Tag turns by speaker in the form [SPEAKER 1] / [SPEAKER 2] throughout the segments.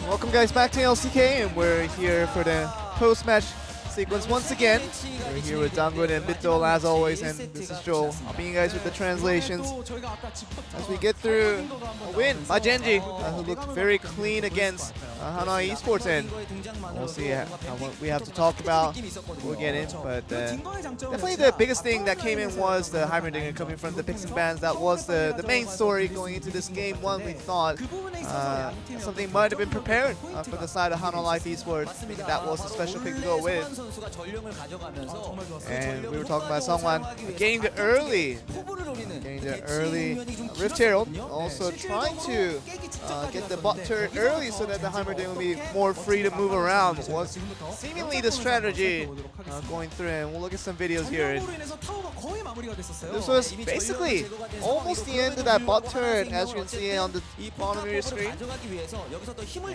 [SPEAKER 1] Welcome guys back to LCK, and we're here for the post-match sequence once again. We're here with Dangun and Bitdol as always, and this is Joel. I'll be you guys with the translations as we get through a win by Gen.G, who looked very clean against Hanwha Esports, and we'll see what we have to talk about. We'll get in, but definitely the biggest thing that came in was the Heimerdinger coming from the picks and bans. That was the main story going into this game one. We thought something might have been prepared for the side of Hanwha Life Esports. I think that was a special pick to go with. And we were talking about someone getting the early Rift Herald, also trying to get the bot turret early so that the Heimerdinger will be more free to move around. Was seemingly the strategy going through, and we'll look at some videos here. This was basically almost the end of that bot turret, as you can see on the bottom of your screen.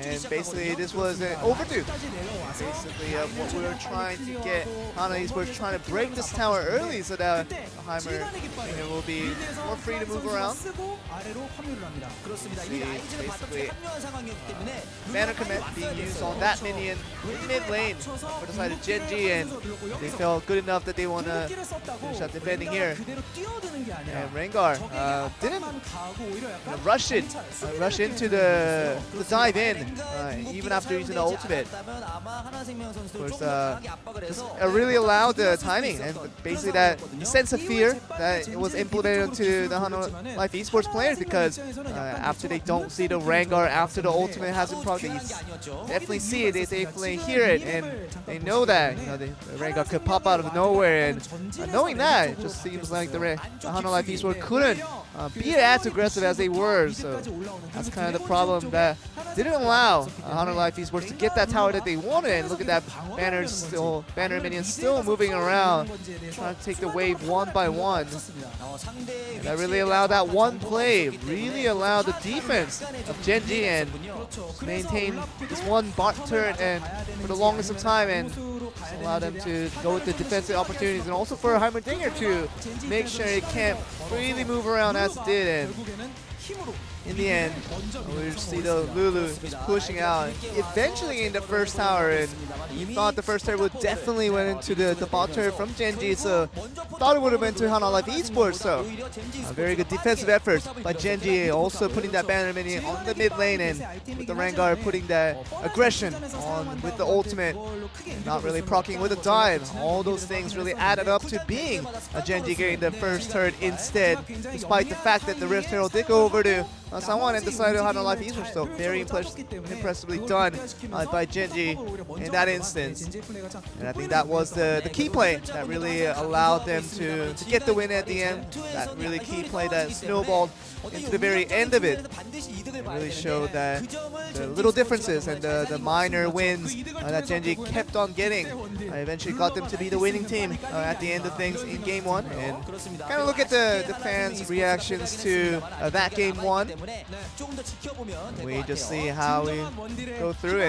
[SPEAKER 1] And basically this was overdue. Basically what we were trying to get Hanwha Esports trying to break this tower early so that Heimerdinger will be more free to move around. See, basically banner command being used on that minion in mid lane for the side of Gen.G, and they felt good enough that they want to finish that defending here. And Rengar didn't rush into the dive in even after using the ultimate. Of course, really allowed the timing and basically that sense of fear that it was implemented into the Hanwha Life Esports players, because after they don't see the Rengar after the ultimate hasn't procced, they definitely see it, they definitely hear it, and they know that the Rengar could pop out of nowhere. And knowing that, it just seems like the Hanwha Life Esports couldn't be as aggressive as they were. So that's kind of the problem that didn't allow Hanwha Life Esports to get that tower that they wanted. And look at that banner minion still moving around, trying to take the wave one by one. And that really allowed that one play, really allowed the defense of Gen.G and maintain this one bot turret and for the longest of time, and allow them to go with the defensive opportunities, and also for Heimerdinger to make sure it can't really move around as it did. And in the end, we see the Lulu is pushing out, eventually in the first tower, and thought the first turret would definitely went into the bot turret from Gen.G, so thought it would have went to Hanwha Life Esports. So a very good defensive effort by Gen.G, also putting that banner minion on the mid lane, and with the Rengar putting that aggression on with the ultimate, not really proccing with a dive. All those things really added up to being a Gen.G getting the first turret instead, despite the fact that the Rift Herald did go over to someone and decided to Hanwha Life Esports. So very impressively done by Gen.G in that instance. And I think that was the key play that really allowed them to get the win at the end. That really key play that snowballed into the very end of it. It really showed that the little differences and the minor wins that Gen.G kept on getting eventually got them to be the winning team at the end of things in game one. And kind of look at the fans' reactions to that game one. We just see how we go through,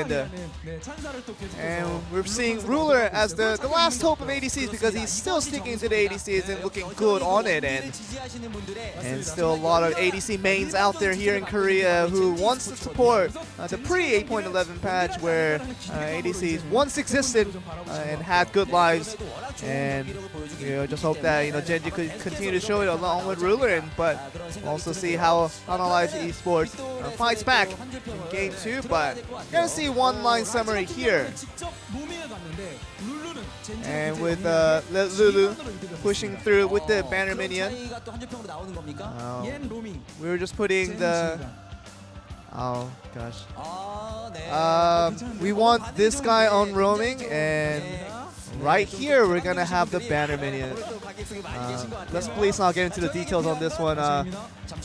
[SPEAKER 1] and we're seeing Ruler as the last hope of ADCs, because he's still sticking to the ADCs and looking good on it, and still a lot of ADC mains out there here in Korea who wants to support the pre-8.11 patch where ADCs once existed and had good lives. And just hope that Gen.G could continue to show it along with Ruler, but also see how Hanwha Life Esports fights back in game two. But you're gonna see one line summary here, and with Lulu pushing through with the banner minion. We were just putting the we want this guy on roaming, and right here we're gonna have the banner minion. Let's please not get into the details on this one. I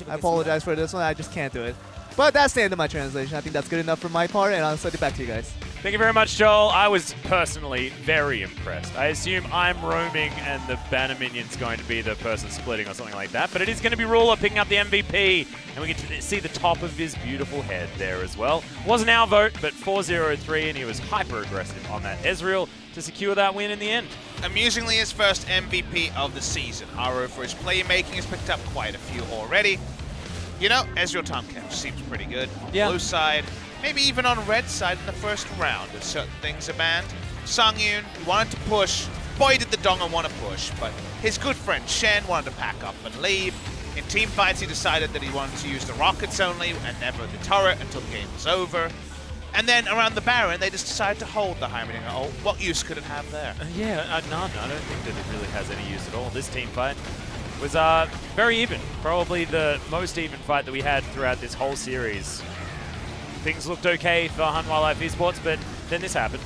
[SPEAKER 1] apologize for this one, I just can't do it. But that's the end of my translation. I think that's good enough for my part, and I'll send it back to you guys.
[SPEAKER 2] Thank you very much, Joel. I was personally very impressed. I assume I'm roaming and the banner minion's going to be the person splitting or something like that, but it is going to be Ruler picking up the MVP, and we get to see the top of his beautiful head there as well. Wasn't our vote, but 4-0-3, and he was hyper-aggressive on that Ezreal to secure that win in the end.
[SPEAKER 3] Amusingly, his first MVP of the season. Aro, for his playmaking, has picked up quite a few already. You know, Ezreal time catch seems pretty good.
[SPEAKER 2] Yeah.
[SPEAKER 3] Blue side, maybe even on red side in the first round if certain things are banned. Sungyun, he wanted to push. Boy, did the Donga want to push, but his good friend Shen wanted to pack up and leave. In team fights, he decided that he wanted to use the rockets only and never the turret until the game was over. And then around the Baron, they just decided to hold the Heimerdinger. Oh, what use could it have there?
[SPEAKER 2] None. I don't think that it really has any use at all. This team fight was very even. Probably the most even fight that we had throughout this whole series. Things looked okay for Hanwha Life Esports, but then this happened.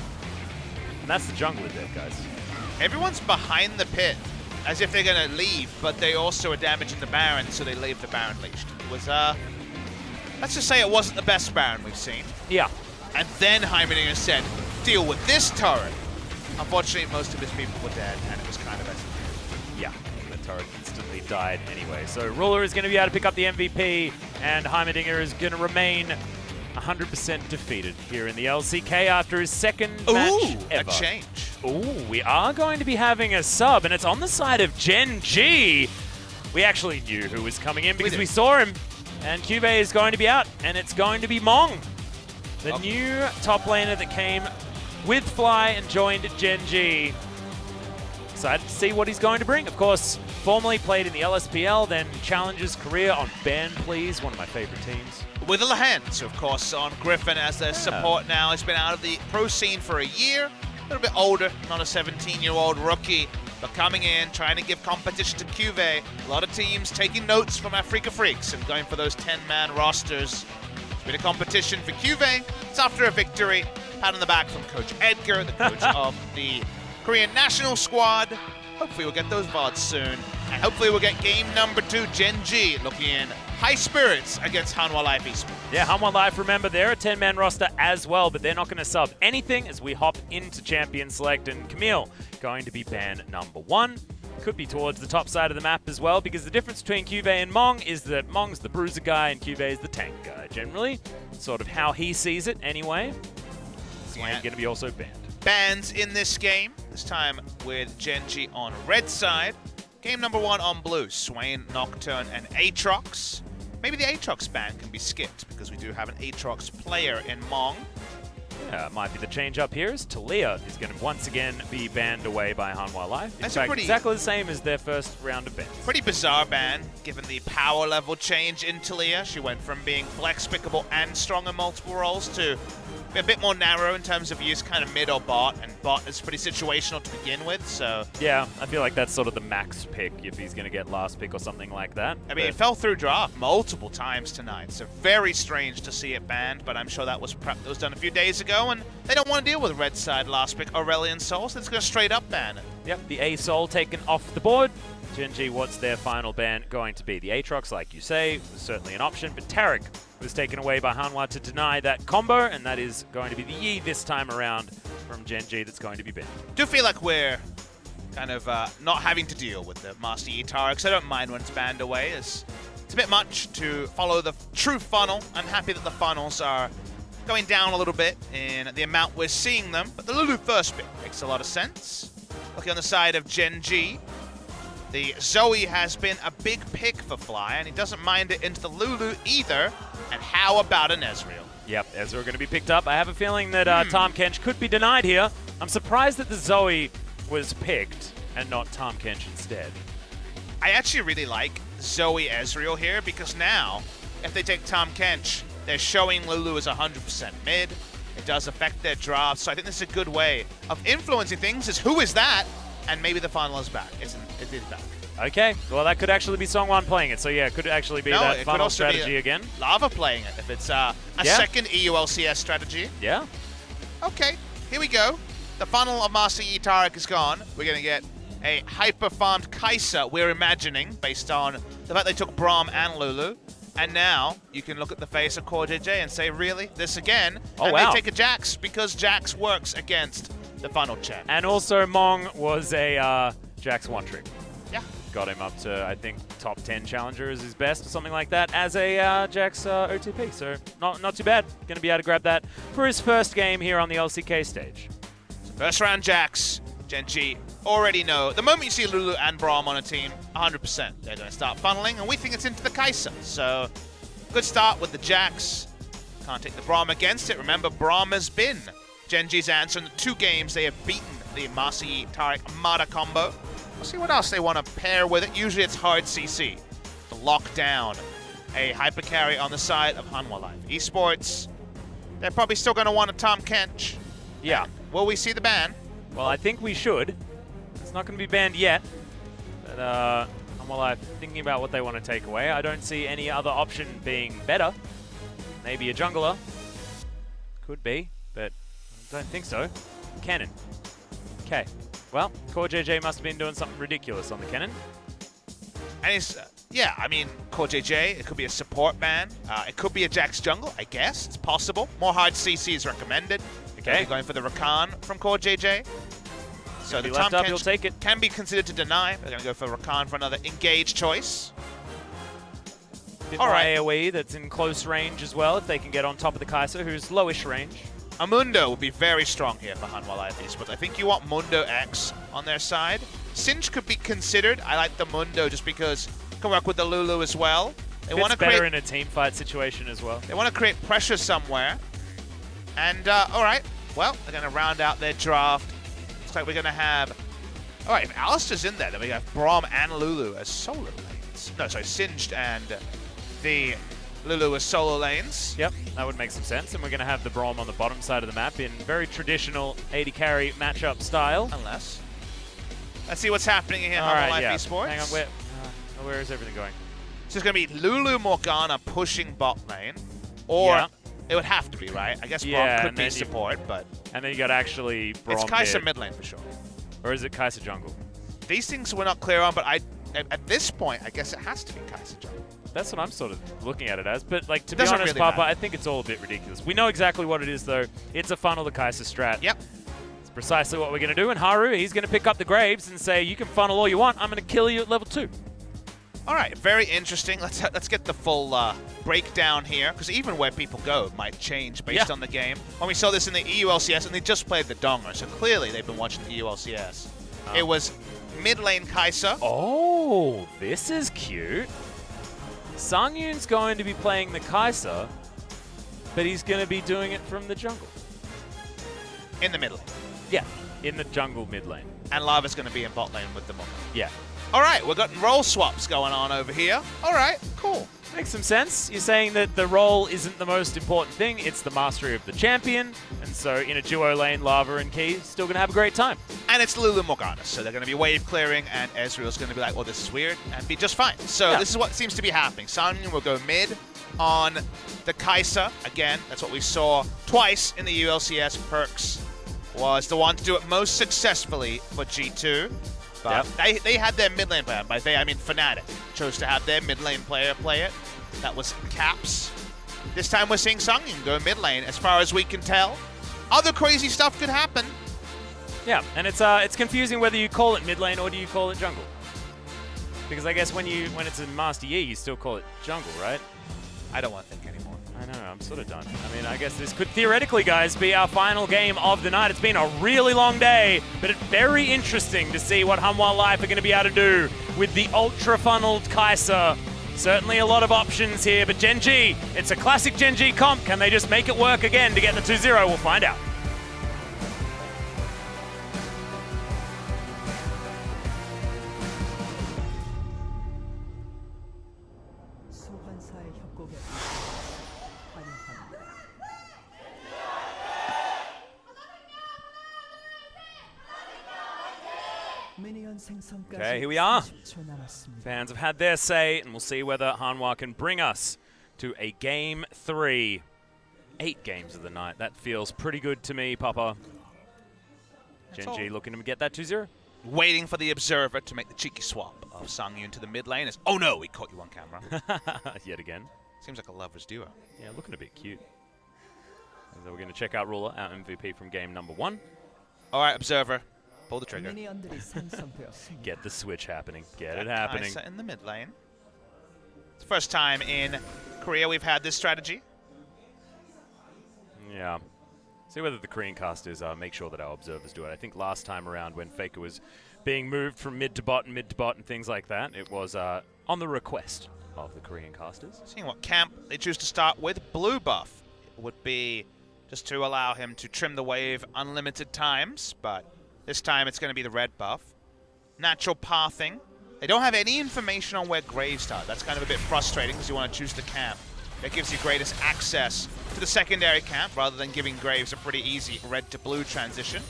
[SPEAKER 2] And that's the jungler dead, guys.
[SPEAKER 3] Everyone's behind the pit, as if they're going to leave, but they also are damaging the Baron, so they leave the Baron leashed. It was, let's just say it wasn't the best Baron we've seen.
[SPEAKER 2] Yeah.
[SPEAKER 3] And then Heimerdinger said, deal with this turret. Unfortunately, most of his people were dead, and it was kind of executed.
[SPEAKER 2] Yeah, the turret instantly died anyway. So Ruler is going to be able to pick up the MVP, and Heimerdinger is going to remain 100% defeated here in the LCK after his second match ever.
[SPEAKER 3] A change.
[SPEAKER 2] Ooh, we are going to be having a sub, and it's on the side of Gen.G. We actually knew who was coming in because we saw him, and Cuvée is going to be out, and it's going to be Mong, the new top laner that came with Fly and joined Gen.G. Excited to see what he's going to bring. Of course, formerly played in the LSPL, then challenges career on Ban Please, one of my favorite teams.
[SPEAKER 3] With the hands, of course, on Griffin as their support now. He's been out of the pro scene for a year. A little bit older, not a 17-year-old rookie, but coming in, trying to give competition to Cuvée. A lot of teams taking notes from Africa Freaks and going for those 10-man rosters. It's been a competition for Cuvée. It's after a victory. Pat on the back from Coach Edgar, the coach of the Korean national squad. Hopefully we'll get those VODs soon. And hopefully we'll get game number 2, Gen.G, looking in high spirits against Hanwha Life Esports.
[SPEAKER 2] Yeah, Hanwha Life, remember, they're a 10-man roster as well, but they're not going to sub anything as we hop into Champion Select. And Camille going to be ban number 1. Could be towards the top side of the map as well, because the difference between Cuvée and Mong is that Mong's the bruiser guy and Cuvée is the tank guy, generally. Sort of how he sees it anyway. Swain going to be also banned.
[SPEAKER 3] Bans in this game, this time with Gen.G on red side. Game number 1 on blue, Swain, Nocturne, and Aatrox. Maybe the Aatrox ban can be skipped because we do have an Aatrox player in Mong.
[SPEAKER 2] Yeah, might be the change up here is Talia is going to once again be banned away by Hanwha Life. In fact, exactly the same as their first round of bans. Pretty
[SPEAKER 3] bizarre ban, given the power level change in Talia. She went from being flex pickable and strong in multiple roles to be a bit more narrow in terms of use, kind of mid or bot, and bot is pretty situational to begin with, so...
[SPEAKER 2] Yeah, I feel like that's sort of the max pick if he's going to get last pick or something like that.
[SPEAKER 3] I mean, it fell through draft multiple times tonight, so very strange to see it banned, but I'm sure that was prep that was done a few days ago, and they don't want to deal with red side last pick Aurelion Sol, so it's going to straight up ban it.
[SPEAKER 2] Yep, the A Sol taken off the board. Gen.G, what's their final ban going to be? The Aatrox, like you say, was certainly an option, but Taric was taken away by Hanwha to deny that combo, and that is going to be the Yi this time around from Gen.G that's going to be banned.
[SPEAKER 3] Do feel like we're kind of not having to deal with the Master Yi Taric, so I don't mind when it's banned away. It's a bit much to follow the true funnel. I'm happy that the funnels are going down a little bit in the amount we're seeing them, but the Lulu first pick makes a lot of sense. Looking on the side of Gen.G, the Zoe has been a big pick for Fly, and he doesn't mind it into the Lulu either. And how about an Ezreal?
[SPEAKER 2] Yep, Ezreal going to be picked up. I have a feeling that Tahm Kench could be denied here. I'm surprised that the Zoe was picked and not Tahm Kench instead.
[SPEAKER 3] I actually really like Zoe Ezreal here because now, if they take Tahm Kench, they're showing Lulu as 100% mid. It does affect their draft, so I think this is a good way of influencing things. Is who is that? And maybe the final is back. It is back.
[SPEAKER 2] Okay, well that could actually be Songwan playing it, so yeah, it could actually be that final strategy again.
[SPEAKER 3] Lava playing it, if it's a second EULCS strategy.
[SPEAKER 2] Yeah.
[SPEAKER 3] Okay, here we go. The funnel of Master Yi Taric is gone. We're going to get a hyper-farmed Kai'Sa, we're imagining, based on the fact they took Braum and Lulu. And now you can look at the face of Core JJ and say, really? This again?
[SPEAKER 2] Oh,
[SPEAKER 3] and
[SPEAKER 2] wow.
[SPEAKER 3] they take a Jax because Jax works against the funnel champ.
[SPEAKER 2] And also Mong was a Jax one-trick.
[SPEAKER 3] Yeah.
[SPEAKER 2] Got him up to, I think, top 10 challenger is his best or something like that as a Jax OTP. So not too bad. Going to be able to grab that for his first game here on the LCK stage.
[SPEAKER 3] So first round Jax, Gen.G already know. The moment you see Lulu and Braum on a team, 100%, they're going to start funneling, and we think it's into the Kai'Sa. So good start with the Jax. can't take the Braum against it. Remember, Braum has been Gen.G's answer in the 2 games they have beaten the Masi Taric Mata combo. We'll see what else they want to pair with it. Usually it's hard CC to lock down a hyper carry on the side of Hanwha Life. Esports, they're probably still going to want a Tom Kench.
[SPEAKER 2] Yeah.
[SPEAKER 3] And will we see the ban?
[SPEAKER 2] Well, I think we should. It's not going to be banned yet. But Hanwha Life thinking about what they want to take away. I don't see any other option being better. Maybe a jungler. Could be, but I don't think so. Cannon. Okay. Well, Core.G must have been doing something ridiculous on the cannon.
[SPEAKER 3] And it's, yeah, I mean, Core.G, it could be a support ban. It could be a Jax jungle, I guess. It's possible. More hard CC is recommended.
[SPEAKER 2] Okay.
[SPEAKER 3] Going for the Rakan from Core.G. So the
[SPEAKER 2] left
[SPEAKER 3] Tom
[SPEAKER 2] up, he'll take it.
[SPEAKER 3] Can be considered to deny. They're going to go for Rakan for another engage choice.
[SPEAKER 2] All right. AoE that's in close range as well, if they can get on top of the Kai'Sa, who's lowish range.
[SPEAKER 3] A Mundo would be very strong here for Hanwha Life Esports. I think you want Mundo X on their side. Singe could be considered. I like the Mundo just because it can work with the Lulu as well. They want to
[SPEAKER 2] better in a team fight situation as well.
[SPEAKER 3] They want to create pressure somewhere. And, all right, well, they're going to round out their draft. Looks like we're going to have... All right, if Alistair's in there, then we have Braum and Lulu as solo lanes. No, sorry, Singed and the Lulu as solo lanes.
[SPEAKER 2] Yep, that would make some sense. And we're going to have the Braum on the bottom side of the map in very traditional 80 carry matchup style.
[SPEAKER 3] Unless. Let's see what's happening here in
[SPEAKER 2] All right,
[SPEAKER 3] Life
[SPEAKER 2] yeah.
[SPEAKER 3] Esports.
[SPEAKER 2] Hang on, where is everything going?
[SPEAKER 3] So it's going to be Lulu Morgana pushing bot lane. Or
[SPEAKER 2] Yeah.
[SPEAKER 3] it would have to be, right? I guess Braum
[SPEAKER 2] Yeah,
[SPEAKER 3] could
[SPEAKER 2] and
[SPEAKER 3] be
[SPEAKER 2] then
[SPEAKER 3] support, but
[SPEAKER 2] And then you got actually Braum
[SPEAKER 3] it's Kai'Sa
[SPEAKER 2] mid.
[SPEAKER 3] mid lane for sure.
[SPEAKER 2] Or is it Kai'Sa jungle?
[SPEAKER 3] These things we're not clear on, but at this point, I guess it has to be Kai'Sa jungle.
[SPEAKER 2] That's what I'm sort of looking at it as. But like to be
[SPEAKER 3] Doesn't
[SPEAKER 2] honest,
[SPEAKER 3] really
[SPEAKER 2] Papa,
[SPEAKER 3] matter.
[SPEAKER 2] I think it's all a bit ridiculous. We know exactly what it is, though. It's a funnel the Kai'Sa strat.
[SPEAKER 3] Yep.
[SPEAKER 2] It's precisely what we're going to do. And Haru, he's going to pick up the Graves and say, you can funnel all you want. I'm going to kill you at level 2.
[SPEAKER 3] All right, very interesting. Let's get the full breakdown here, because even where people go might change based on the game. When we saw this in the EULCS, and they just played the Donger, so clearly they've been watching the EULCS. It was mid lane Kai'Sa.
[SPEAKER 2] Oh, this is cute. Sangyun's going to be playing the Kai'Sa, but he's going to be doing it from the jungle.
[SPEAKER 3] In the mid lane.
[SPEAKER 2] Yeah, in the jungle mid lane.
[SPEAKER 3] And Lava's going to be in bot lane with the Momo.
[SPEAKER 2] Yeah.
[SPEAKER 3] All right, we've got role swaps going on over here. All right, cool.
[SPEAKER 2] Makes some sense. You're saying that the role isn't the most important thing, it's the mastery of the champion. And so in a duo lane, Lava and Key still going to have a great time.
[SPEAKER 3] And it's Lulu Morgana, so they're going to be wave clearing, and Ezreal's going to be like, oh, this is weird, and be just fine. So this is what seems to be happening. Sangyun will go mid on the Kai'Sa. Again, that's what we saw twice in the ULCS. Perks was the one to do it most successfully for G2. But they had their mid lane player. By they, I mean Fnatic. Chose to have their mid lane player play it. That was Caps. This time we're seeing Sangyun go mid lane, as far as we can tell. Other crazy stuff could happen.
[SPEAKER 2] Yeah, and it's confusing whether you call it mid lane or do you call it jungle. Because I guess when it's in Master Yi, you still call it jungle, right?
[SPEAKER 3] I don't want to think anymore.
[SPEAKER 2] I know, I'm sort of done. I mean, I guess this could theoretically, guys, be our final game of the night. It's been a really long day, but it's very interesting to see what Hanwha Life are going to be able to do with the ultra-funneled Kai'Sa. Certainly a lot of options here, but Gen.G, it's a classic Gen.G comp. Can they just make it work again to get the 2-0? We'll find out.
[SPEAKER 4] 소환사의 협곡에 환영합니다. 미니언 생성까지
[SPEAKER 2] Okay, here we are.
[SPEAKER 4] 30초 남았습니다.
[SPEAKER 2] Fans have had their say, and we'll see whether Hanwha can bring us to a Game 3. 8 games of the night. That feels pretty good to me, Papa. Gen.G looking to get that 2-0.
[SPEAKER 3] Waiting for the observer to make the cheeky swap of Sangyun to the mid lane. Oh no, we caught you on camera.
[SPEAKER 2] Yet again.
[SPEAKER 3] Seems like a lover's duo.
[SPEAKER 2] Yeah, looking a bit cute. So we're going to check out Ruler, our MVP from game number 1.
[SPEAKER 3] All right, observer, pull the trigger.
[SPEAKER 4] 미니언들이 생성되었습니다.
[SPEAKER 2] Get the switch happening. Get it happening.
[SPEAKER 3] Kai'Sa in the mid lane. It's the first time in Korea we've had this strategy.
[SPEAKER 2] Yeah. See whether the Korean casters make sure that our observers do it. I think last time around when FLICKR was being moved from mid to bot and things like that, it was on the request of the Korean casters.
[SPEAKER 3] Seeing what camp they choose to start with. Blue buff would be just to allow him to trim the wave unlimited times, but this time it's going to be the red buff. Natural pathing. They don't have any information on where graves start. That's kind of a bit frustrating because you want to choose the camp that gives you greatest access to the secondary camp rather than giving Graves a pretty easy red to blue transition.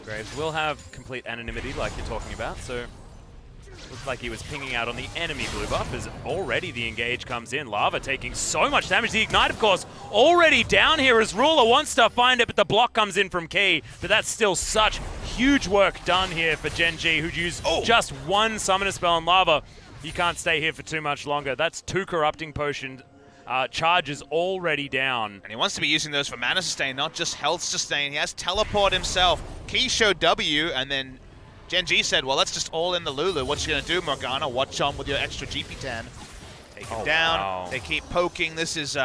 [SPEAKER 2] Graves will have complete anonymity like you're talking about, so looks like he was pinging out on the enemy blue buff as already the engage comes in. Lava taking so much damage. The Ignite, of course, already down here as Ruler wants to find it, but the block comes in from Key. But that's still such huge work done here for Gen.G, who'd used just one summoner spell on Lava. You can't stay here for too much longer. That's 2 corrupting potions. Charges already down.
[SPEAKER 3] And he wants to be using those for mana sustain, not just health sustain. He has teleport himself. Key showed W, and then Gen.G said, well, let's just all in the Lulu. What you gonna do, Morgana? Watch on with your extra GP10. Take him down.
[SPEAKER 2] Wow.
[SPEAKER 3] They keep poking. This is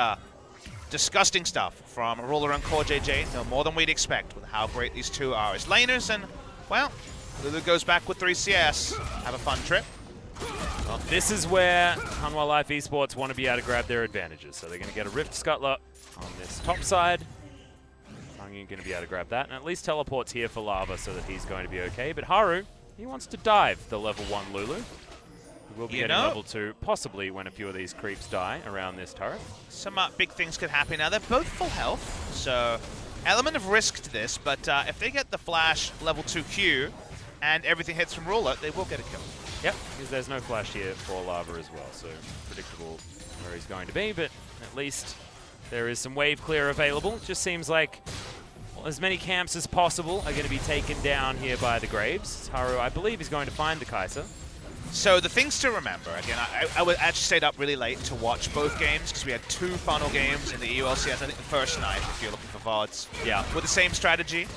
[SPEAKER 3] disgusting stuff from Ruler and Core JJ. No more than we'd expect with how great these two are as laners. And, well, Lulu goes back with 3 CS. Have a fun trip.
[SPEAKER 2] Well, this is where Hanwha Life Esports want to be able to grab their advantages. So they're going to get a Rift Scuttler on this top side. Sangin going to be able to grab that, and at least teleports here for Lava so that he's going to be okay. But Haru, he wants to dive the level 1 Lulu. He will be getting level 2, possibly when a few of these creeps die around this turret.
[SPEAKER 3] Some big things could happen now. They're both full health, so element of risk to this, but if they get the flash level 2 Q and everything hits from Ruler, they will get a kill.
[SPEAKER 2] Yep, because there's no flash here for Lava as well, so predictable where he's going to be, but at least there is some wave clear available. It just seems like as many camps as possible are going to be taken down here by the Graves. Haru, I believe, is going to find the Kai'Sa.
[SPEAKER 3] So the things to remember, again, I would actually stayed up really late to watch both games because we had 2 final games in the EULCS, I think the first night, if you're looking for VODs, with the same strategy.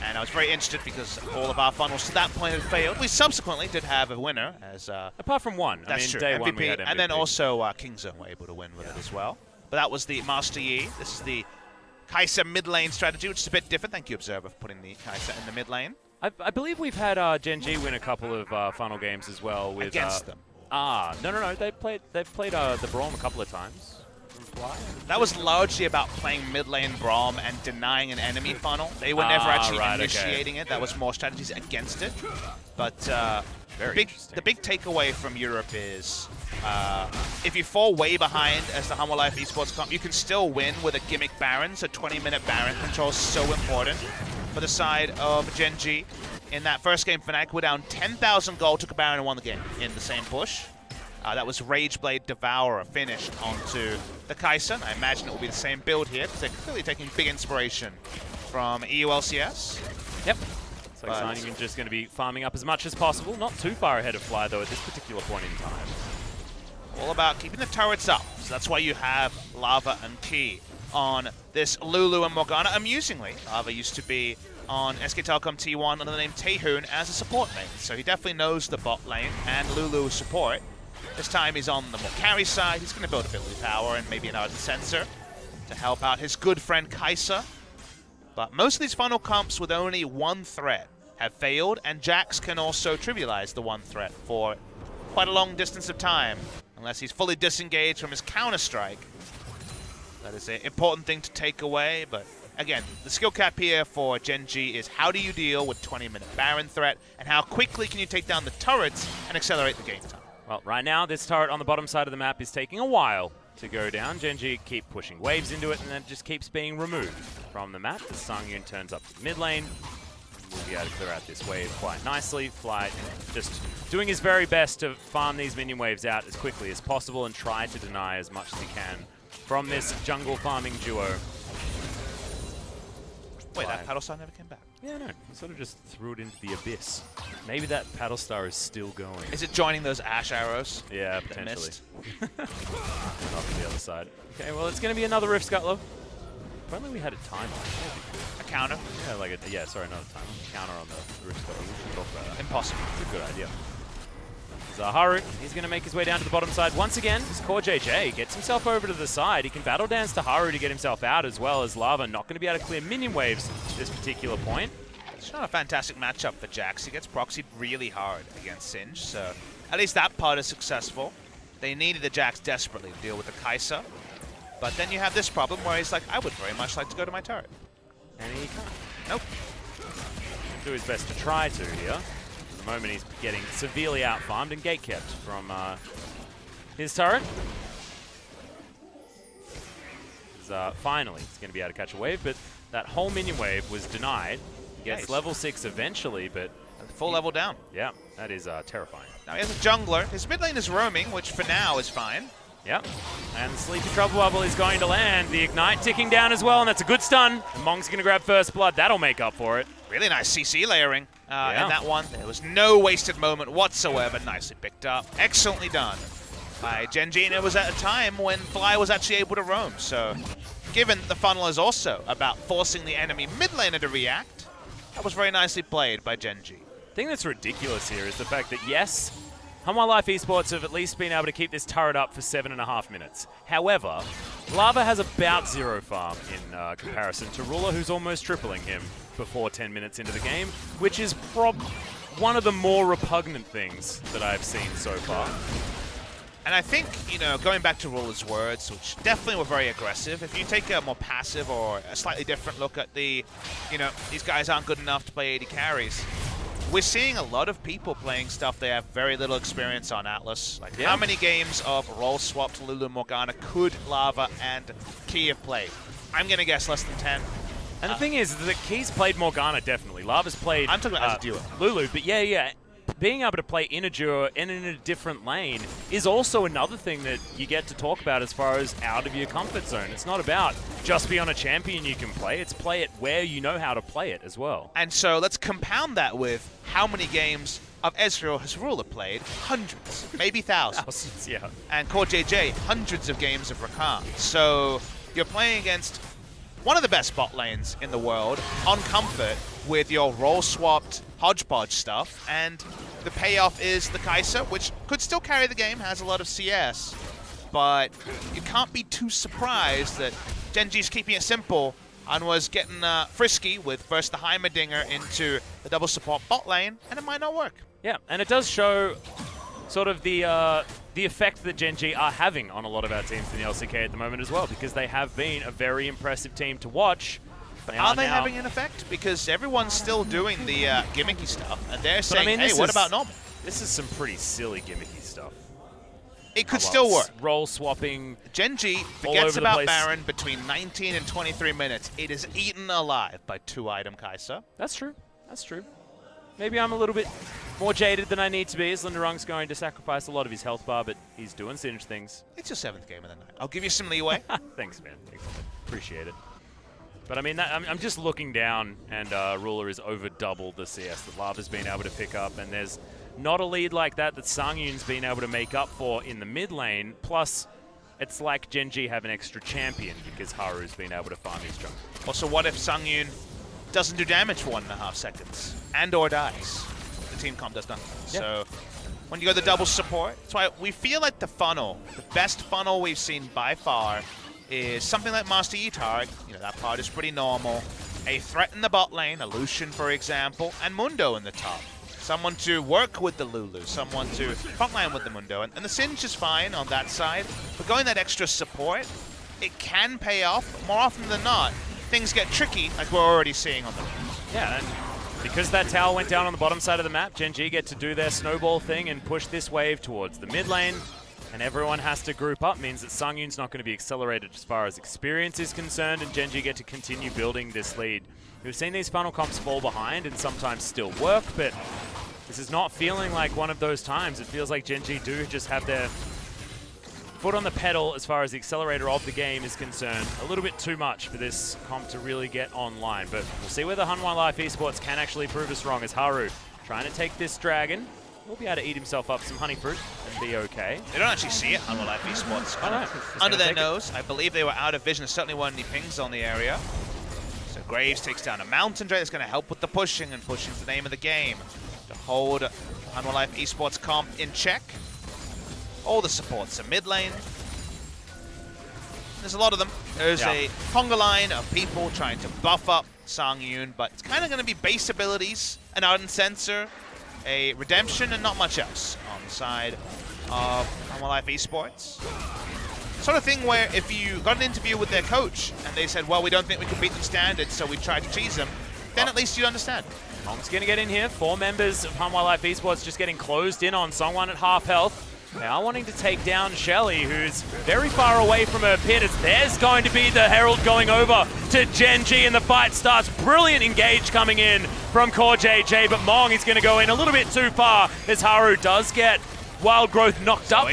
[SPEAKER 3] And I was very interested because all of our funnels to that point had failed. We subsequently did have a winner as...
[SPEAKER 2] apart from one.
[SPEAKER 3] That's true,
[SPEAKER 2] day
[SPEAKER 3] MVP.
[SPEAKER 2] 1 we had MVP.
[SPEAKER 3] And then also Kingzone were able to win with it as well. But that was the Master Yi. This is the Kai'Sa mid lane strategy, which is a bit different. Thank you, Observer, for putting the Kai'Sa in the mid lane.
[SPEAKER 2] I believe we've had Gen.G win a couple of final games as well with
[SPEAKER 3] against them.
[SPEAKER 2] No. They've played the Braum a couple of times.
[SPEAKER 3] That was largely about playing mid lane Braum and denying an enemy funnel. They were never actually initiating it. That was more strategies against it. But the big takeaway from Europe is if you fall way behind as the Hanwha Life Esports comp, you can still win with a gimmick Baron. So 20-minute Baron control is so important for the side of Gen.G. In that first game, Fnatic were down 10,000 gold, took a Baron and won the game in the same push. That was Rageblade Devourer finished onto the Kai'Sa. I imagine it will be the same build here because they're clearly taking big inspiration from EULCS.
[SPEAKER 2] Yep. So Signing just going to be farming up as much as possible. Not too far ahead of Fly, though, at this particular point in time.
[SPEAKER 3] All about keeping the turrets up. So that's why you have Lava and Key on this Lulu and Morgana. Amusingly, Lava used to be on SK Telecom T1 under the name Taehoon as a support lane. So he definitely knows the bot lane and Lulu support. This time he's on the more carry side. He's going to build ability power and maybe an Ardent Sensor to help out his good friend Kai'Sa. But most of these final comps with only one threat have failed, and Jax can also trivialize the one threat for quite a long distance of time, unless he's fully disengaged from his Counter-Strike. That is an important thing to take away, but again, the skill cap here for Gen.G is how do you deal with 20-minute Baron threat, and how quickly can you take down the turrets and accelerate the game time.
[SPEAKER 2] Well, right now, this turret on the bottom side of the map is taking a while to go down. Gen.G keep pushing waves into it, and then it just keeps being removed from the map. As Sangyun turns up to the mid lane, we'll be able to clear out this wave quite nicely. Flight just doing his very best to farm these minion waves out as quickly as possible and try to deny as much as he can from this jungle farming duo.
[SPEAKER 3] Wait, that paddle star never came back.
[SPEAKER 2] Yeah, no. He sort of just threw it into the abyss. Maybe that paddle star is still going.
[SPEAKER 3] Is it joining those ash arrows?
[SPEAKER 2] Yeah, potentially. Not on the other side. Okay, well, it's going to be another Rift Scuttler. If only we had a timer.
[SPEAKER 3] A counter?
[SPEAKER 2] Yeah, like a, yeah, sorry, not a timer. Counter on the Rift Scuttler. We should talk about that.
[SPEAKER 3] Impossible.
[SPEAKER 2] It's a good idea. Zaharu, he's going to make his way down to the bottom side. Once again, this Core JJ gets himself over to the side. He can battle dance to Haru to get himself out, as well as Lava not going to be able to clear minion waves at this particular point.
[SPEAKER 3] It's not a fantastic matchup for Jax. He gets proxied really hard against Singe, so at least that part is successful. They needed the Jax desperately to deal with the Kai'Sa. But then you have this problem where he's like, I would very much like to go to my turret.
[SPEAKER 2] And he can't.
[SPEAKER 3] Nope.
[SPEAKER 2] Do his best to try to here. At the moment, he's getting severely out-farmed and gate-kept from his turret. Finally, he's going to be able to catch a wave, but that whole minion wave was denied. He gets
[SPEAKER 3] Nice.
[SPEAKER 2] level 6 eventually, but...
[SPEAKER 3] Full level down.
[SPEAKER 2] Yeah, that is terrifying.
[SPEAKER 3] Now he has a jungler. His mid lane is roaming, which for now is fine.
[SPEAKER 2] Yep. And the Sleepy Trouble Bubble is going to land. The Ignite ticking down as well, and that's a good stun. And Mong's going to grab first blood. That'll make up for it.
[SPEAKER 3] Really nice CC layering in
[SPEAKER 2] Yeah.
[SPEAKER 3] that one. There was no wasted moment whatsoever. Nicely picked up. Excellently done by Gen.G, and it was at a time when Fly was actually able to roam. So given the funnel is also about forcing the enemy mid laner to react, that was very nicely played by Gen.G.
[SPEAKER 2] The thing that's ridiculous here is the fact that, yes, Hanwha Life Esports have at least been able to keep this turret up for 7.5 minutes. However, Lava has about 0 farm in comparison to Ruler, who's almost tripling him before 10 minutes into the game, which is one of the more repugnant things that I've seen so far.
[SPEAKER 3] And I think, you know, going back to Ruler's words, which definitely were very aggressive, if you take a more passive or a slightly different look at the, you know, these guys aren't good enough to play 80 carries, we're seeing a lot of people playing stuff they have very little experience on Atlas. Like, how many games of role-swapped Lulu Morgana could Lava and Key have played? I'm going to guess less than 10.
[SPEAKER 2] And the thing is that Key's played Morgana, definitely. Lava's played
[SPEAKER 3] I'm talking about as a duo.
[SPEAKER 2] Lulu, but yeah. Being able to play in a duo and in a different lane is also another thing that you get to talk about as far as out of your comfort zone. It's not about just be on a champion you can play, it's play it where you know how to play it as well.
[SPEAKER 3] And so let's compound that with how many games of Ezreal has Ruler played? Hundreds, maybe thousands.
[SPEAKER 2] Yeah.
[SPEAKER 3] And Core JJ, hundreds of games of Rakan. So you're playing against one of the best bot lanes in the world on comfort with your role-swapped hodgepodge stuff, and the payoff is the Kai'Sa, which could still carry the game, has a lot of CS, but you can't be too surprised that Gen.G's keeping it simple and was getting frisky with first the Heimerdinger into the double support bot lane, and it might not work.
[SPEAKER 2] Yeah, and it does show sort of the effect that Gen.G are having on a lot of our teams in the LCK at the moment as well, because they have been a very impressive team to watch.
[SPEAKER 3] But are they having an effect? Because everyone's still doing the gimmicky stuff, and they're saying,
[SPEAKER 2] I mean,
[SPEAKER 3] hey, what about normal?
[SPEAKER 2] This is some pretty silly gimmicky stuff.
[SPEAKER 3] It could still work.
[SPEAKER 2] Role swapping.
[SPEAKER 3] Gen.G forgets about Baron between 19 and 23 minutes. It is eaten alive by 2-item Kai'Sa.
[SPEAKER 2] That's true. That's true. Maybe I'm a little bit more jaded than I need to be, as Linderung's going to sacrifice a lot of his health bar, but he's doing Singe things.
[SPEAKER 3] It's your 7th game of the night. I'll give you some leeway.
[SPEAKER 2] Thanks, man. Thanks, man. Appreciate it. But I mean, I'm just looking down, and Ruler is over double the CS that Lava's been able to pick up, and there's not a lead like that Sangyun's been able to make up for in the mid lane. Plus, it's like Gen.G have an extra champion because Haru's been able to farm his jungle.
[SPEAKER 3] Also, what if Sangyun doesn't do damage for 1.5 seconds and or dies? The team comp does nothing.
[SPEAKER 2] Yeah.
[SPEAKER 3] So when you go the double support, that's why we feel like the funnel, the best funnel we've seen by far, is something like Master Yi Tarek. You know, that part is pretty normal. A threat in the bot lane, a Lucian, for example, and Mundo in the top. Someone to work with the Lulu, someone to frontline with the Mundo. And the Singe is fine on that side. But going that extra support, it can pay off. But more often than not, things get tricky, like we're already seeing on the map.
[SPEAKER 2] Yeah, and because that tower went down on the bottom side of the map, Gen.G get to do their snowball thing and push this wave towards the mid lane. And everyone has to group up, means that Sangyun's not going to be accelerated as far as experience is concerned, and Gen.G get to continue building this lead. We've seen these funnel comps fall behind and sometimes still work, but this is not feeling like one of those times. It feels like Gen.G do just have their foot on the pedal as far as the accelerator of the game is concerned. A little bit too much for this comp to really get online, but we'll see whether Hanwha Life Esports can actually prove us wrong, as Haru trying to take this dragon. Will be able to eat himself up some honey fruit and be okay.
[SPEAKER 3] They don't actually see it, Hanwha Life Esports.
[SPEAKER 2] Oh, no.
[SPEAKER 3] Under their nose. I believe they were out of vision. There certainly weren't any pings on the area. So Graves takes down a Mountain Drake that's going to help with the pushing, and pushing's the name of the game. To hold Hanwha Life Esports comp in check. All the supports are mid lane. There's a lot of them. There's a conga line of people trying to buff up Sangyun, but it's kind of going to be base abilities, an Ardent Sensor, a Redemption, and not much else on the side of Hanwha Life Esports. sort of thing where if you got an interview with their coach and they said, well, we don't think we can beat them standard, so we tried to cheese them, then at least you'd understand.
[SPEAKER 2] Mong's going to get in here. 4 members of Hanwha Life Esports just getting closed in on Songwon at half health. They are wanting to take down Shelly, who's very far away from her pit, as there's going to be the Herald going over to Gen.G, and the fight starts. Brilliant engage coming in from CoreJJ, but Mong is going to go in a little bit too far as Haru does get Wild Growth knocked up.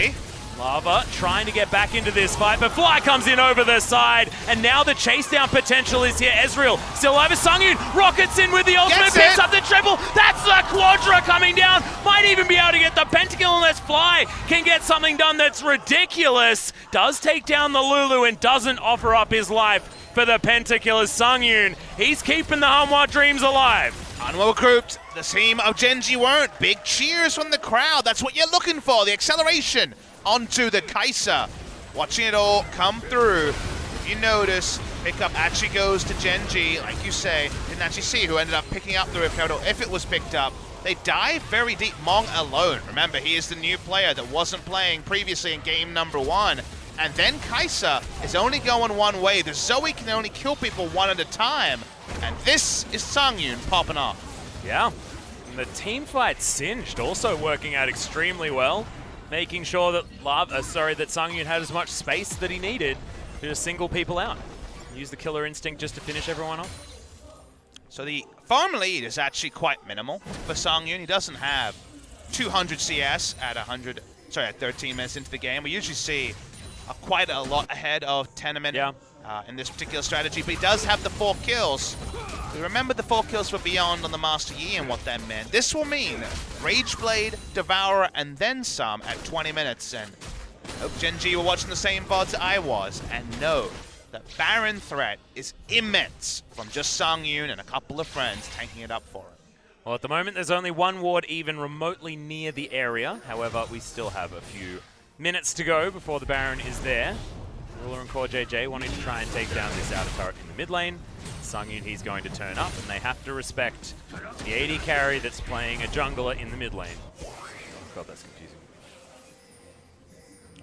[SPEAKER 2] Lava trying to get back into this fight, but Fly comes in over the side, and now the chase down potential is here. Ezreal still over. Sungyun rockets in with the ultimate, picks up the triple. That's the Quadra coming down. Might even be able to get the pentakill unless Fly can get something done that's ridiculous. Does take down the Lulu and doesn't offer up his life for the pentakill as Sungyun. He's keeping the Hanwha dreams alive.
[SPEAKER 3] Hanwha grouped. The team of Gen.G weren't. Big cheers from the crowd. That's what you're looking for. The acceleration onto the Kai'Sa. Watching it all come through. If you notice, pickup actually goes to Gen.G, like you say. Didn't actually see who ended up picking up the Rift Herald, if it was picked up. They dive very deep. Mong alone. Remember, he is the new player that wasn't playing previously in game number 1. And then Kai'Sa is only going one way. The Zoe can only kill people one at a time. And this is Sungyun popping off.
[SPEAKER 2] Yeah, and the team fight Singed also working out extremely well, making sure that that Sungyun had as much space that he needed to just single people out. Use the killer instinct just to finish everyone off.
[SPEAKER 3] So the farm lead is actually quite minimal for Sungyun. He doesn't have 200 CS at 13 minutes into the game. We usually see quite a lot ahead of 10 a minute in this particular strategy, but he does have the 4 kills. We remember the 4 kills for Beyond on the Master Yi and what that meant. This will mean Rageblade, Devourer, and then some at 20 minutes. And I hope Gen.G were watching the same VODs I was and know that Baron threat is immense from just Sungyun and a couple of friends tanking it up for him.
[SPEAKER 2] Well, at the moment, there's only 1 ward even remotely near the area. However, we still have a few minutes to go before the Baron is there. Ruler and CoreJJ wanting to try and take down this outer turret in the mid lane. Sungyun, he's going to turn up, and they have to respect the AD carry that's playing a jungler in the mid lane. Oh god, that's confusing.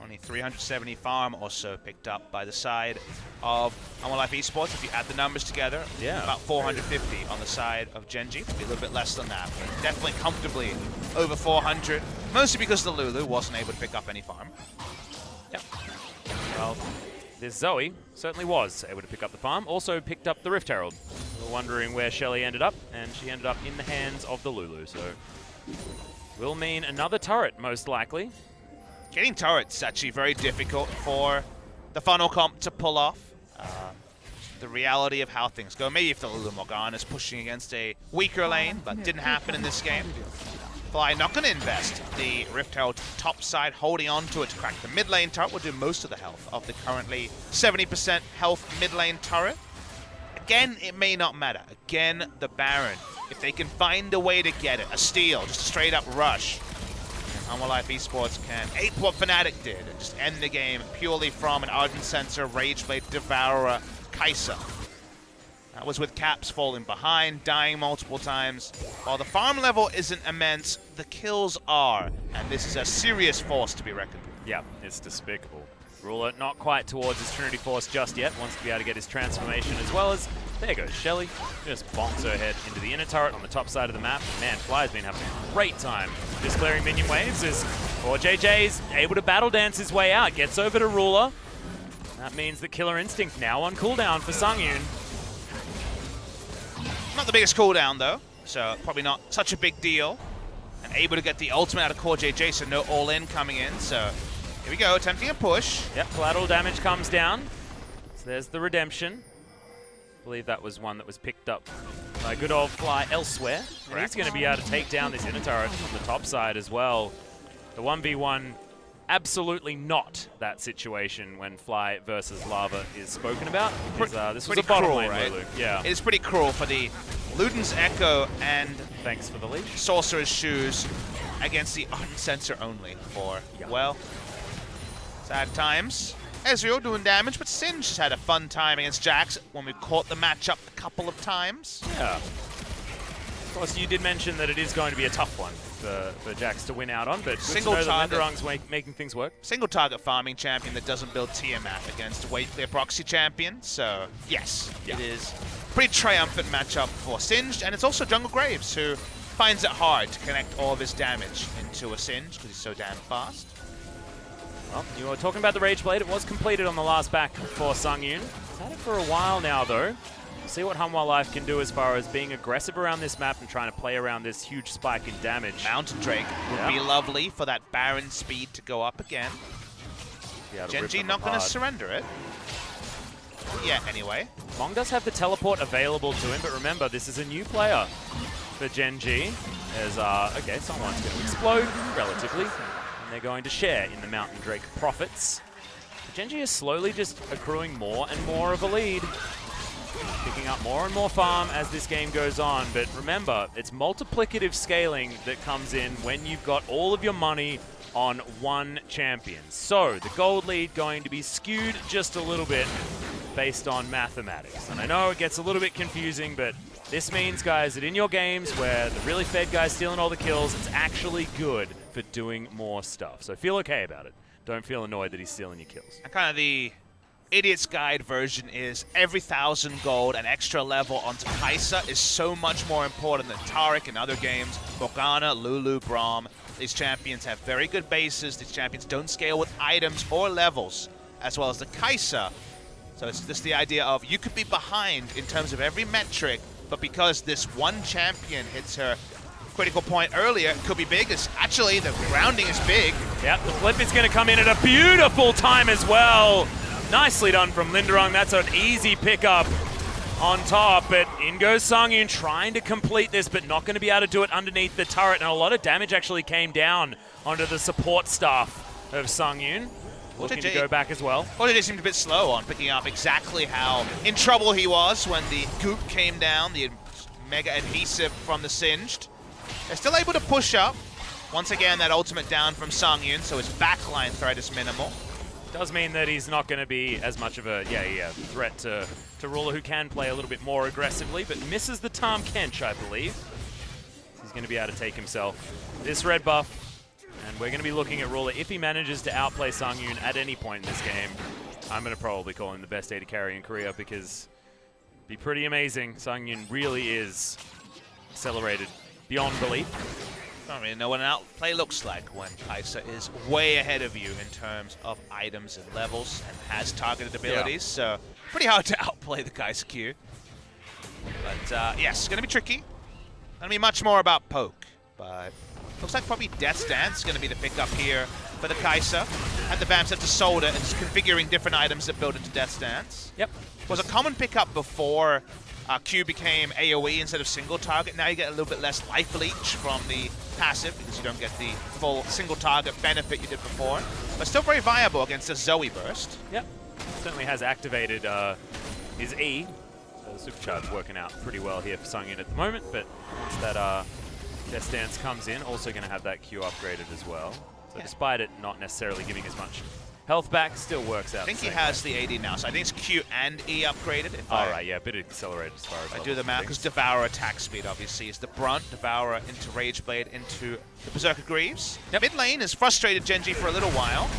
[SPEAKER 3] Only 370 farm also picked up by the side of Hanwha Life Esports. If you add the numbers together, about 450 on the side of Gen.G. Maybe a little bit less than that, but definitely comfortably over 400. Mostly because the Lulu wasn't able to pick up any farm.
[SPEAKER 2] Yep. Well, this Zoe certainly was able to pick up the farm. Also picked up the Rift Herald. We were wondering where Shelly ended up, and she ended up in the hands of the Lulu. So will mean another turret, most likely.
[SPEAKER 3] Getting turrets is actually very difficult for the funnel comp to pull off. The reality of how things go. Maybe if the Lulu Morgana is pushing against a weaker lane, but didn't happen in this game. Fly not going to invest the Rift Herald top side, holding on to it to crack the mid lane turret. Will do most of the health of the currently 70% health mid lane turret. Again, it may not matter. Again, the Baron. If they can find a way to get it, a steal, just a straight up rush, Hanwha Life Esports can ape what Fnatic did and just end the game purely from an Ardent Sensor, Rageblade, Devourer, Kai'Sa. That was with Caps falling behind, dying multiple times. While the farm level isn't immense, the kills are, and this is a serious force to be reckoned with.
[SPEAKER 2] Yeah, it's despicable. Ruler not quite towards his Trinity Force just yet, wants to be able to get his transformation as well as, there goes Shelly, just bonks her head into the inner turret on the top side of the map. Man, Fly's been having a great time just clearing minion waves as CoreJJ is able to battle dance his way out, gets over to Ruler. That means that Killer Instinct now on cooldown for Sungyun.
[SPEAKER 3] Not the biggest cooldown though, so probably not such a big deal. And able to get the ultimate out of CoreJJ, so no all-in coming in, so here we go, attempting a push.
[SPEAKER 2] Yep, collateral damage comes down. So there's the redemption. I believe that was one that was picked up by good old Fly elsewhere. And he's going to be able to take down this inner turret on the top side as well. The 1v1, absolutely not that situation when Fly versus Lava is spoken about. Because this was a bottom lane Lulu. Yeah.
[SPEAKER 3] It's pretty cruel for the Luden's Echo and
[SPEAKER 2] thanks for the leash.
[SPEAKER 3] Sorcerer's Shoes against the Ardent Sensor only for, well, sad times. Ezreal doing damage, but Singed has had a fun time against Jax when we caught the matchup a couple of times.
[SPEAKER 2] Yeah. Of course, you did mention that it is going to be a tough one for Jax to win out on, but good
[SPEAKER 3] Single
[SPEAKER 2] to know that
[SPEAKER 3] target.
[SPEAKER 2] Linderung's making things work.
[SPEAKER 3] Single target farming champion that doesn't build Tiamat against a weight clear proxy champion. So, yes,
[SPEAKER 2] Yeah.
[SPEAKER 3] it is a pretty triumphant matchup for Singed, and it's also Jungle Graves, who finds it hard to connect all of his damage into a Singed because he's so damn fast.
[SPEAKER 2] Well, you were talking about the Rage Blade. It was completed on the last back for Sungyun. He's had it for a while now, though. See what Hanwha Life can do as far as being aggressive around this map and trying to play around this huge spike in damage.
[SPEAKER 3] Mountain Drake would be lovely for that Baron speed to go up again. Gen.G not going to surrender it. Yeah, anyway.
[SPEAKER 2] Mong does have the teleport available to him, but remember, this is a new player for Gen.G. As, okay, someone's going to explode relatively, and they're going to share in the Mountain Drake profits. Gen.G is slowly just accruing more and more of a lead. Picking up more and more farm as this game goes on, but remember, it's multiplicative scaling that comes in when you've got all of your money on one champion. So, the gold lead going to be skewed just a little bit based on mathematics. And I know it gets a little bit confusing, but this means, guys, that in your games where the really fed guy's stealing all the kills, it's actually good for doing more stuff. So feel okay about it. Don't feel annoyed that he's stealing your kills.
[SPEAKER 3] And kind of the Idiot's Guide version is every 1,000 gold and extra level onto Kai'Sa is so much more important than Taric in other games. Morgana, Lulu, Braum. These champions have very good bases. These champions don't scale with items or levels, as well as the Kai'Sa. So it's just the idea of you could be behind in terms of every metric, but because this one champion hits her critical point earlier, it could be big. Actually, the grounding is big.
[SPEAKER 2] Yep, the flip is going to come in at a beautiful time as well. Nicely done from Linderung. That's an easy pickup on top, but in goes Sungyun trying to complete this, but not going to be able to do it underneath the turret, and a lot of damage actually came down onto the support staff of Sungyun. Looking to go back as well.
[SPEAKER 3] They seemed a bit slow on picking up exactly how in trouble he was when the goop came down, the mega adhesive from the Singed. They're still able to push up. Once again, that ultimate down from Sungyun, so his backline threat is minimal.
[SPEAKER 2] Does mean that he's not going to be as much of a threat to Ruler, who can play a little bit more aggressively, but misses the Tahm Kench, I believe. He's going to be able to take himself this red buff, and we're going to be looking at Ruler. If he manages to outplay Sungyun at any point in this game, I'm going to probably call him the best AD carry in Korea, because it'd be pretty amazing. Sungyun really is accelerated beyond belief.
[SPEAKER 3] I don't really know what an outplay looks like when Kai'Sa is way ahead of you in terms of items and levels and has targeted abilities, so pretty hard to outplay the Kai'Sa Q. But yes, it's going to be tricky. Going to be much more about poke, but looks like probably Death's Dance is going to be the pickup here for the Kai'Sa. Had the Vamp set to Solder and just configuring different items that build into Death's Dance.
[SPEAKER 2] Yep.
[SPEAKER 3] Was a common pickup before Q became AoE instead of single target. Now you get a little bit less life leech from the passive because you don't get the full single target benefit you did before. But still very viable against a Zoe burst.
[SPEAKER 2] Yep. Certainly has activated his E. So the supercharge working out pretty well here for Sungyun at the moment, but once that Death Dance comes in, also going to have that Q upgraded as well. So despite it not necessarily giving as much health back, still works out.
[SPEAKER 3] I think he has the AD now, so I think it's Q and E upgraded.
[SPEAKER 2] Right, yeah, a bit accelerated as far as
[SPEAKER 3] I do the math, because Devourer attack speed obviously is the brunt. Devourer into Rage Blade into the Berserker Greaves. Mid lane has frustrated Gen.G for a little while,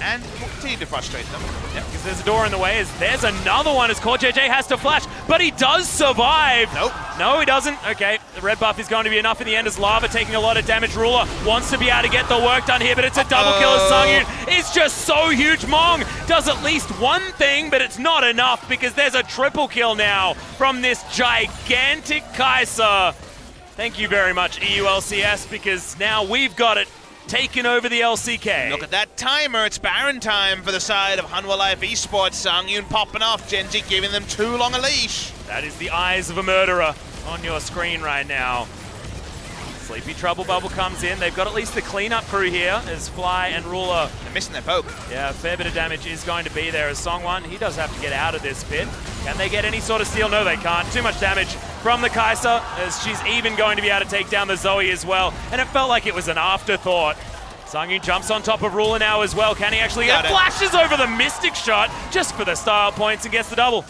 [SPEAKER 3] and will continue to frustrate them.
[SPEAKER 2] Yep, because there's a door in the way. There's another one as Core JJ has to flash, but he does survive.
[SPEAKER 3] Nope.
[SPEAKER 2] No, he doesn't. Okay, the red buff is going to be enough in the end as Lava taking a lot of damage. Ruler wants to be able to get the work done here, but it's a double kill as Sungyun. It's just so huge. Mong does at least one thing, but it's not enough because there's a triple kill now from this gigantic Kai'Sa. Thank you very much, EULCS, because now we've got it taken over the LCK.
[SPEAKER 3] Look at that timer. It's Baron time for the side of Hanwha Life Esports. Sungyun popping off. Gen.G giving them too long a leash.
[SPEAKER 2] That is the eyes of a murderer on your screen right now. Sleepy Trouble Bubble comes in. They've got at least the cleanup crew here as Fly and Ruler.
[SPEAKER 3] They're missing their poke.
[SPEAKER 2] Yeah, a fair bit of damage is going to be there as Songwon. He does have to get out of this pit. Can they get any sort of steal? No, they can't. Too much damage from the Kai'Sa, as she's even going to be able to take down the Zoe as well. And it felt like it was an afterthought. Sungyun jumps on top of Ruler now as well. Can he actually get flashes over the Mystic shot just for the style points and gets the double?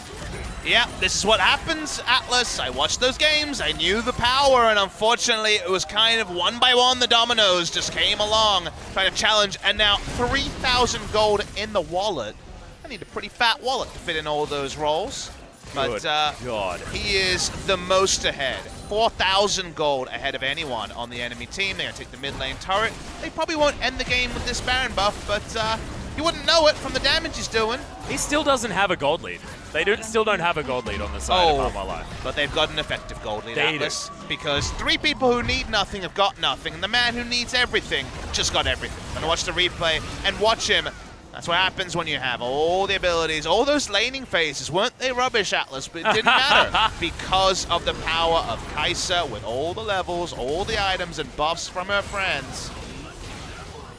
[SPEAKER 3] Yeah, this is what happens, Atlas. I watched those games, I knew the power, and unfortunately it was kind of one by one the dominoes just came along, trying to challenge, and now 3,000 gold in the wallet. I need a pretty fat wallet to fit in all those rolls. But
[SPEAKER 2] God.
[SPEAKER 3] he is the most ahead. 4,000 gold ahead of anyone on the enemy team. They're going to take the mid lane turret. They probably won't end the game with this Baron buff, but you wouldn't know it from the damage he's doing.
[SPEAKER 2] He still doesn't have a gold lead. They still don't have a gold lead on the side of Hanwha Life.
[SPEAKER 3] But they've got an effective gold lead,
[SPEAKER 2] They
[SPEAKER 3] Atlas. Because 3 people who need nothing have got nothing, and the man who needs everything just got everything. I'm going to watch the replay and watch him. That's what happens when you have all the abilities, all those laning phases. Weren't they rubbish, Atlas? But it didn't matter because of the power of Kai'Sa with all the levels, all the items and buffs from her friends.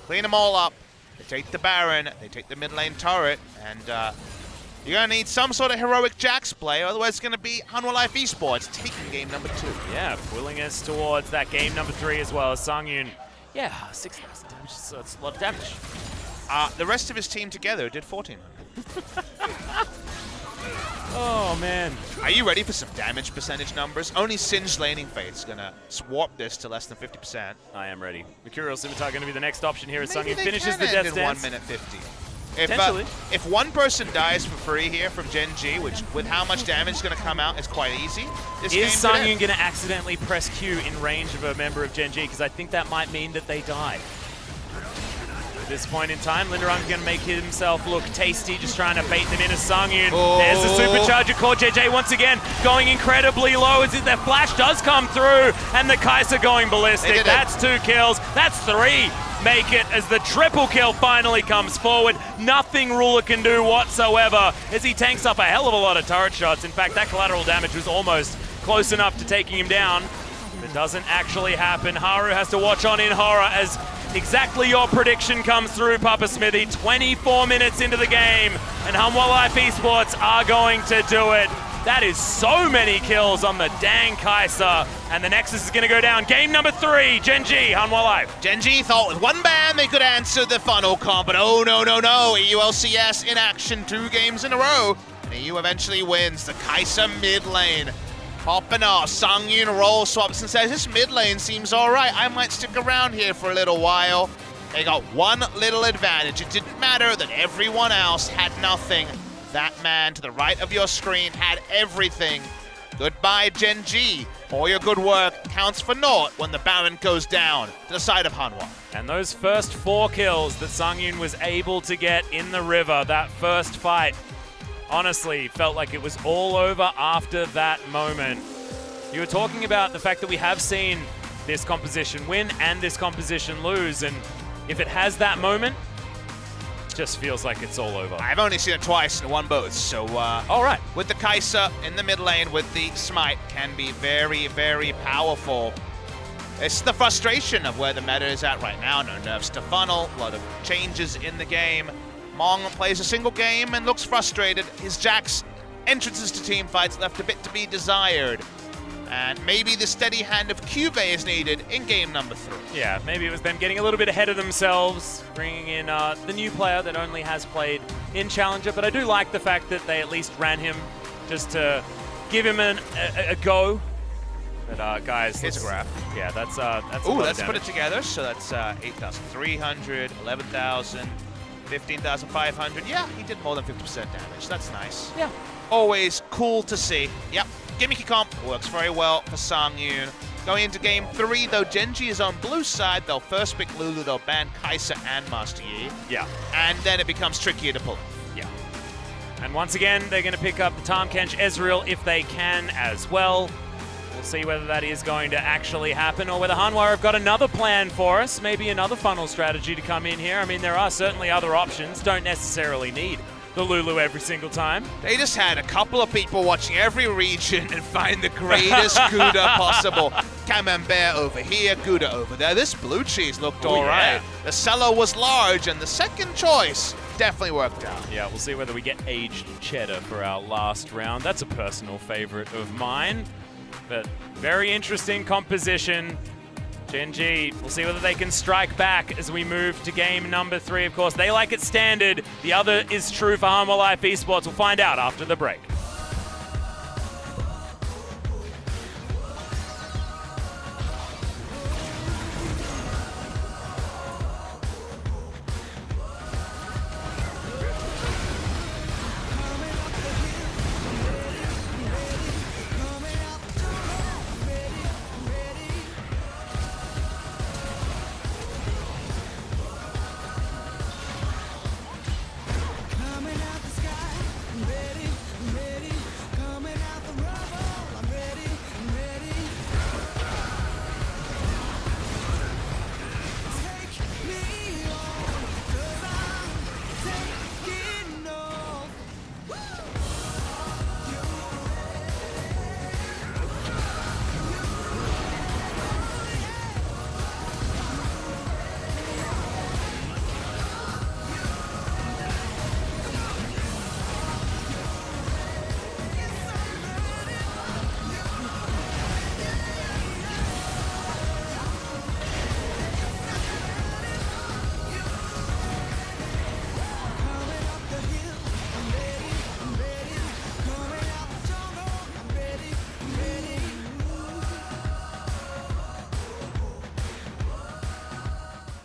[SPEAKER 3] Clean them all up. They take the Baron, they take the mid lane turret, and you're going to need some sort of heroic Jax play, otherwise it's going to be Hanwha Life Esports taking game number 2.
[SPEAKER 2] Yeah, pulling us towards that game number 3 as well as Sangyun. Yeah, 6,000 damage, so it's a lot of damage.
[SPEAKER 3] The rest of his team together did 1,400.
[SPEAKER 2] Oh, man.
[SPEAKER 3] Are you ready for some damage percentage numbers? Only Singed laning phase is going to swap this to less than 50%.
[SPEAKER 2] I am ready. Mercurial Scimitar going to be the next option here as
[SPEAKER 3] Maybe
[SPEAKER 2] Sangyun
[SPEAKER 3] they
[SPEAKER 2] finishes the
[SPEAKER 3] can
[SPEAKER 2] death
[SPEAKER 3] end in
[SPEAKER 2] dance.
[SPEAKER 3] 1 minute 50.
[SPEAKER 2] Potentially.
[SPEAKER 3] If one person dies for free here from Gen.G, which with how much damage is going to come out is quite easy, this game
[SPEAKER 2] Is
[SPEAKER 3] could
[SPEAKER 2] Sangyun
[SPEAKER 3] end.
[SPEAKER 2] going to accidentally press Q in range of a member of Gen.G? Because I think that might mean that they die. At this point in time, Linderung going to make himself look tasty, just trying to bait them in as Sangyun.
[SPEAKER 3] Oh.
[SPEAKER 2] There's the supercharger call. JJ once again going incredibly low as their flash does come through, and the Kai'Sa going ballistic. That's 2 kills. That's 3. Make it as the triple kill finally comes forward. Nothing Ruler can do whatsoever as he tanks up a hell of a lot of turret shots. In fact, that collateral damage was almost close enough to taking him down. It doesn't actually happen. Haru has to watch on in horror as exactly your prediction comes through, Papa Smithy. 24 minutes into the game, and Hanwha Life Esports are going to do it. That is so many kills on the dang Kai'Sa, and the Nexus is going to go down. Game number 3, Gen.G, Hanwha Life.
[SPEAKER 3] Gen.G thought with one ban they could answer the funnel comp, but oh no, no, no. EU LCS in action 2 games in a row, and EU eventually wins. The Kai'Sa mid lane popping off. Sangyun roll swaps and says, this mid lane seems all right. I might stick around here for a little while. They got one little advantage. It didn't matter that everyone else had nothing. That man to the right of your screen had everything. Goodbye, Gen.G. All your good work counts for naught when the Baron goes down to the side of Hanwha.
[SPEAKER 2] And those first 4 kills that Sangyun was able to get in the river, that first fight, honestly felt like it was all over after that moment. You were talking about the fact that we have seen this composition win and this composition lose, and if it has that moment, just feels like it's all over.
[SPEAKER 3] I've only seen it twice and won both, so
[SPEAKER 2] all right.
[SPEAKER 3] with the Kai'Sa in the mid lane with the smite can be very, very powerful. It's the frustration of where the meta is at right now. No nerfs to funnel, a lot of changes in the game. Mong plays a single game and looks frustrated. His Jax entrances to team fights left a bit to be desired. And maybe the steady hand of Cube is needed in game number 3.
[SPEAKER 2] Yeah, maybe it was them getting a little bit ahead of themselves, bringing in the new player that only has played in Challenger, but I do like the fact that they at least ran him just to give him a go. But guys,
[SPEAKER 3] here's a graph.
[SPEAKER 2] Yeah, that's a lot
[SPEAKER 3] Ooh,
[SPEAKER 2] of
[SPEAKER 3] let's put
[SPEAKER 2] damage.
[SPEAKER 3] it together. So that's 8,300, 11,000, 15,500. Yeah, he did more than 50% damage. That's nice.
[SPEAKER 2] Yeah.
[SPEAKER 3] Always cool to see. Yep, gimmicky comp works very well for Sangyun. Going into game 3, though, Gen.G is on blue side. They'll first pick Lulu, they'll ban Kai'Sa and Master Yi.
[SPEAKER 2] Yeah.
[SPEAKER 3] And then it becomes trickier to pull.
[SPEAKER 2] Yeah. And once again, they're going to pick up the Tahm Kench Ezreal if they can as well. We'll see whether that is going to actually happen or whether Hanwha have got another plan for us, maybe another funnel strategy to come in here. I mean, there are certainly other options. Don't necessarily need the Lulu every single time.
[SPEAKER 3] They just had a couple of people watching every region and find the greatest Gouda possible. Camembert over here, Gouda over there. This blue cheese looked all right.
[SPEAKER 2] Yeah.
[SPEAKER 3] The cellar was large, and the second choice definitely worked out.
[SPEAKER 2] Yeah, we'll see whether we get aged cheddar for our last round. That's a personal favorite of mine. But very interesting composition. Gen.G, we'll see whether they can strike back as we move to game number 3. Of course, they like it standard. The other is true for Hanwha Life Esports. We'll find out after the break.